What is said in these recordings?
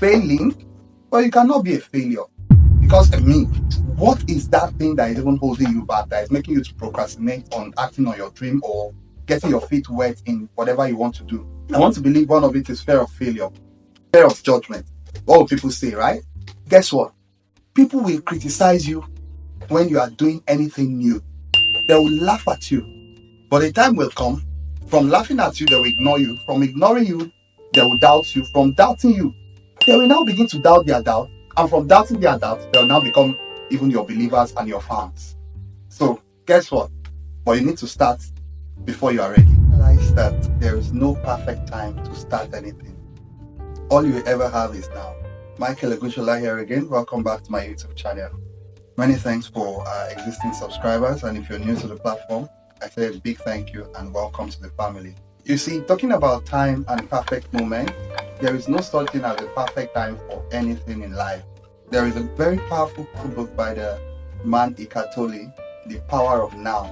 failing, but you cannot be a failure. Because to me, what is that thing that is even holding you back, that is making you to procrastinate on acting on your dream or getting your feet wet in whatever you want to do? I want to believe one of it is fear of failure, fear of judgment. What will people say, right? Guess what? People will criticize you when you are doing anything new. They will laugh at you. But the time will come, from laughing at you, they will ignore you. From ignoring you, they will doubt you. From doubting you, they will now begin to doubt their doubt. And from doubting their doubt, they will now become even your believers and your fans. So, guess what? But you need to start before you are ready. Realize that there is no perfect time to start anything. All you ever have is now. Michael Egushola here again. Welcome back to my YouTube channel. Many thanks for existing subscribers, and if you're new to the platform, I say a big thank you and welcome to the family. You see, talking about time and perfect moment, there is no such thing as a perfect time for anything in life. There is a very powerful book by the man Eckhart Tolle, The Power of Now.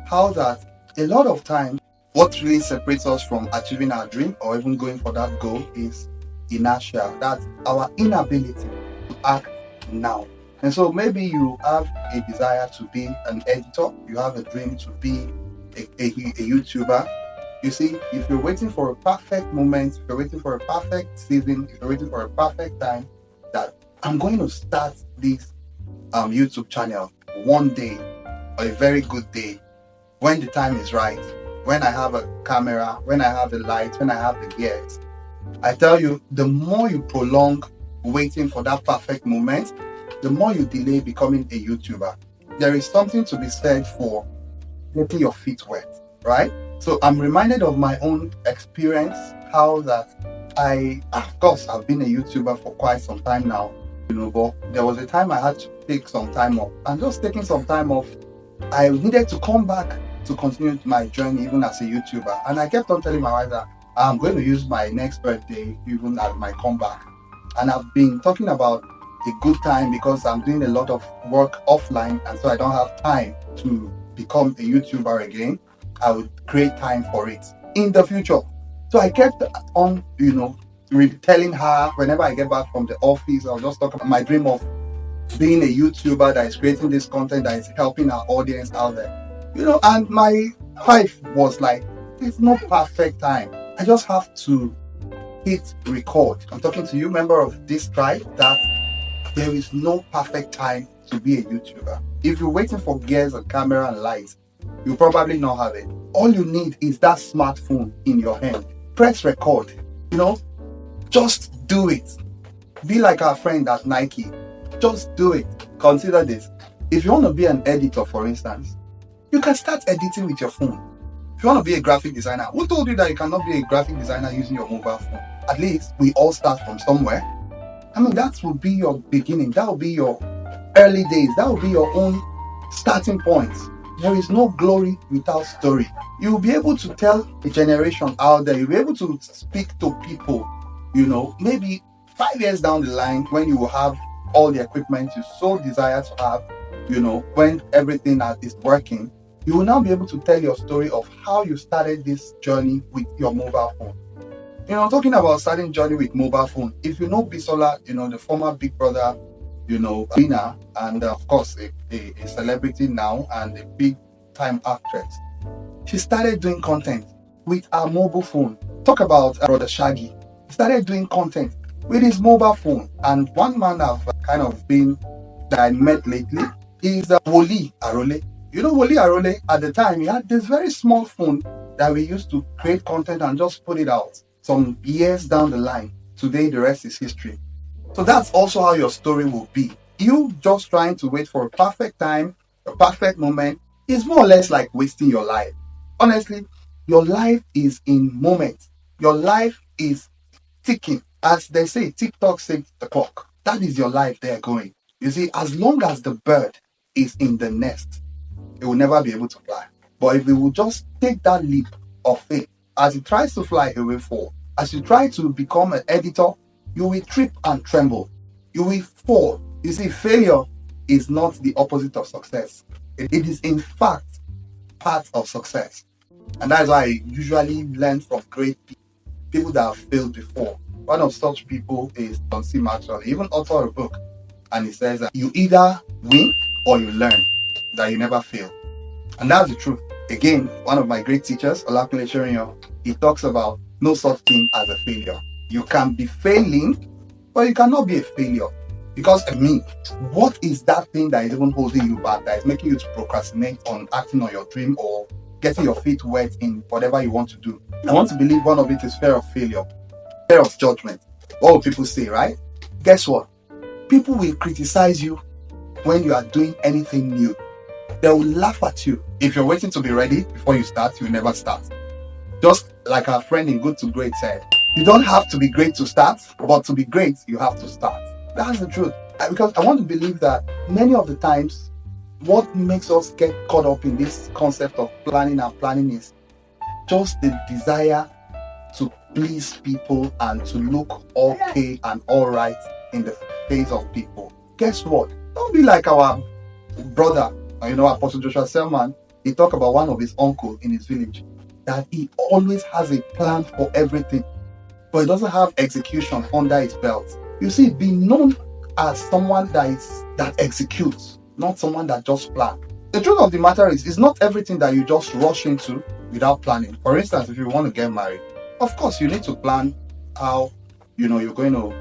How that a lot of times, what really separates us from achieving our dream or even going for that goal is inertia. That's our inability to act now. And so maybe you have a desire to be an editor, you have a dream to be a YouTuber. You see, if you're waiting for a perfect moment, if you're waiting for a perfect season, if you're waiting for a perfect time, that I'm going to start this YouTube channel one day, or a very good day, when the time is right, when I have a camera, when I have the lights, when I have the gears. I tell you, the more you prolong waiting for that perfect moment, the more you delay becoming a YouTuber. There is something to be said for getting your feet wet, right? So I'm reminded of my own experience, how that of course, I've been a YouTuber for quite some time now, but there was a time I had to take some time off. And just taking some time off, I needed to come back to continue my journey even as a YouTuber. And I kept on telling my wife that I'm going to use my next birthday even as my comeback. And I've been talking about a good time because I'm doing a lot of work offline, and so I don't have time to become a YouTuber again. I would create time for it in the future. So I kept on, telling her whenever I get back from the office, I'll just talk about my dream of being a YouTuber that is creating this content that is helping our audience out there. And my wife was like, there's no perfect time. I just have to hit record. I'm talking to you, member of this tribe, that there is no perfect time to be a YouTuber. If you're waiting for gears and camera and lights, you probably not have it. All you need is that smartphone in your hand. Press record. Just do it. Be like our friend at Nike. Just do it. Consider this. If you want to be an editor, for instance, you can start editing with your phone. If you want to be a graphic designer, who told you that you cannot be a graphic designer using your mobile phone? At least we all start from somewhere. That will be your beginning. That will be your early days. That will be your own starting point. There is no glory without story. You will be able to tell a generation out there. You'll be able to speak to people, maybe 5 years down the line, when you will have all the equipment you so desire to have, when everything is working, you will now be able to tell your story of how you started this journey with your mobile phone. Talking about starting journey with mobile phone, if you know Bisola, the former Big Brother, winner, and of course a celebrity now and a big time actress, she started doing content with her mobile phone. Talk about Brother Shaggy. He started doing content with his mobile phone. And one man I've kind of been that I met lately is Wole Arole. Wole Arole, at the time, he had this very small phone that we used to create content and just put it out. Some years down the line, today the rest is history. So that's also how your story will be. You just trying to wait for a perfect time, a perfect moment, is more or less like wasting your life. Honestly, your life is in moments. Your life is ticking. As they say, TikTok says the clock. That is your life there going. You see, as long as the bird is in the nest, it will never be able to fly. But if it will just take that leap of faith, as it tries to fly, it will fall. As you try to become an editor, you will trip and tremble. You will fall. You see, failure is not the opposite of success. It is, in fact, part of success. And that is why I usually learn from great people that have failed before. One of such people is John C. Maxwell. He even authored a book, and he says that you either win or you learn, that you never fail. And that's the truth. Again, one of my great teachers, Olakunle Shorinyo, he talks about no such thing as a failure. You can be failing, but you cannot be a failure. Because to me, what is that thing that is even holding you back, that is making you to procrastinate on acting on your dream or getting your feet wet in whatever you want to do? I want to believe one of it is fear of failure, fear of judgment. What will people say, right? Guess what? People will criticize you when you are doing anything new. They will laugh at you. If you're waiting to be ready before you start, you'll never start. Just like our friend in Good to Great said, you don't have to be great to start, but to be great, you have to start. That's the truth. Because I want to believe that many of the times, what makes us get caught up in this concept of planning and planning is just the desire to please people and to look okay and all right in the face of people. Guess what? Don't be like our brother, Apostle Joshua Selman. He talked about one of his uncles in his village, that he always has a plan for everything, but he doesn't have execution under his belt. You see, be known as someone that executes, not someone that just plans. The truth of the matter is, it's not everything that you just rush into without planning. For instance, if you want to get married, of course, you need to plan how you're going to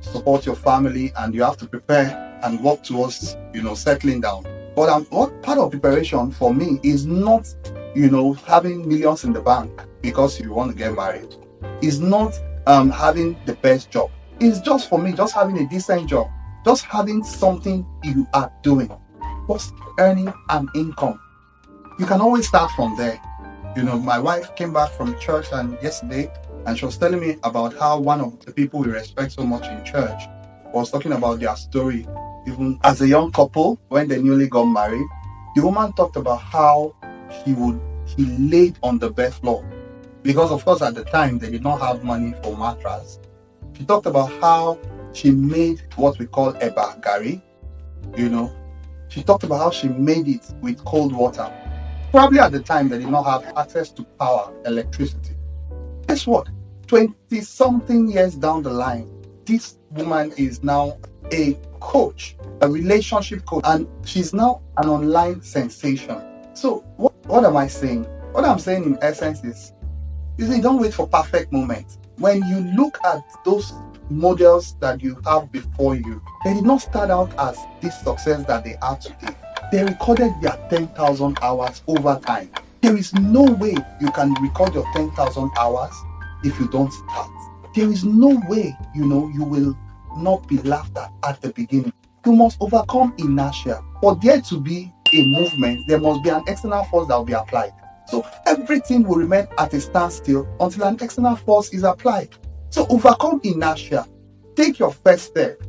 support your family, and you have to prepare and work towards settling down. But what part of preparation for me is not having millions in the bank because you want to get married. Is not having the best job. It's just, for me, just having a decent job, just having something you are doing, just earning an income. You can always start from there. My wife came back from church yesterday, and she was telling me about how one of the people we respect so much in church was talking about their story. Even as a young couple, when they newly got married, the woman talked about how he laid on the bed floor, because of course at the time they did not have money for mattress. She talked about how she made what we call eba gari. She talked about how she made it with cold water. Probably at the time they did not have access to power, electricity. Guess what? 20-something years down the line, this woman is now a coach, a relationship coach, and she's now an online sensation. So what am I saying? What I'm saying in essence is, don't wait for perfect moments. When you look at those models that you have before you, they did not start out as this success that they are today. They recorded their 10,000 hours over time. There is no way you can record your 10,000 hours if you don't start. There is no way, you will not be laughed at the beginning. You must overcome inertia. For there to be a movement, there must be an external force that will be applied. So everything will remain at a standstill until an external force is applied. So overcome inertia. Take your first step.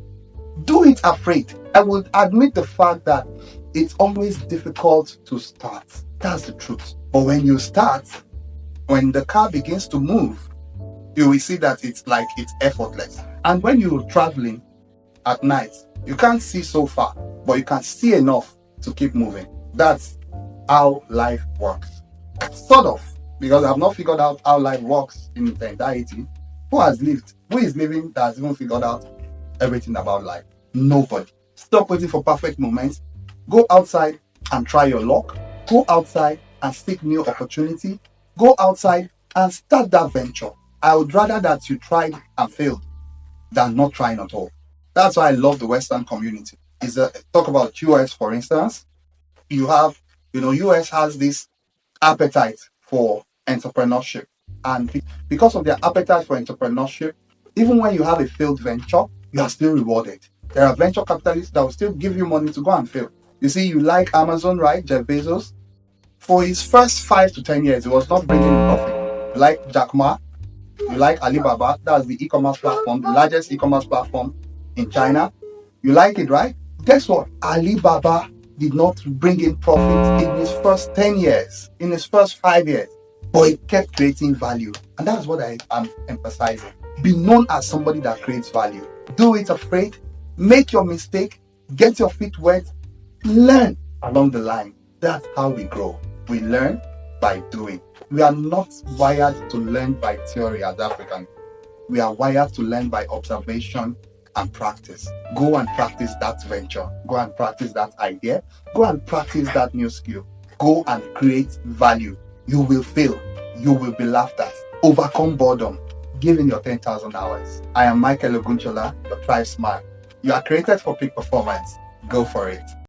Do it afraid. I will admit the fact that it's always difficult to start. That's the truth. But when you start, when the car begins to move, you will see that it's effortless. And when you're traveling at night, you can't see so far, but you can see enough to keep moving. That's how life works. Sort of, because I've not figured out how life works in its entirety. Who is living that has even figured out everything about life? Nobody. Stop waiting for perfect moments. Go outside and try your luck. Go outside and seek new opportunity. Go outside and start that venture. I would rather that you tried and failed than not trying at all. That's why I love the Western community. Talk about US, for instance. You have, US has this appetite for entrepreneurship. And because of their appetite for entrepreneurship, even when you have a failed venture, you are still rewarded. There are venture capitalists that will still give you money to go and fail. You see, you like Amazon, right? Jeff Bezos. For his first 5 to 10 years, he was not bringing profit. You like Jack Ma, you like Alibaba, that's the e-commerce platform, the largest e-commerce platform in China. You like it, right? Guess what? Alibaba did not bring in profit in his first 10 years, in his first 5 years, but he kept creating value. And that's what I am emphasizing. Be known as somebody that creates value. Do it afraid, make your mistake, get your feet wet, learn along the line. That's how we grow. We learn by doing. We are not wired to learn by theory as Africans. We are wired to learn by observation and practice. Go and practice that venture. Go and practice that idea. Go and practice that new skill. Go and create value. You will fail. You will be laughed at. Overcome boredom. Give in your 10,000 hours. I am Michael Ogunchola, your Thrive Smart. You are created for peak performance. Go for it.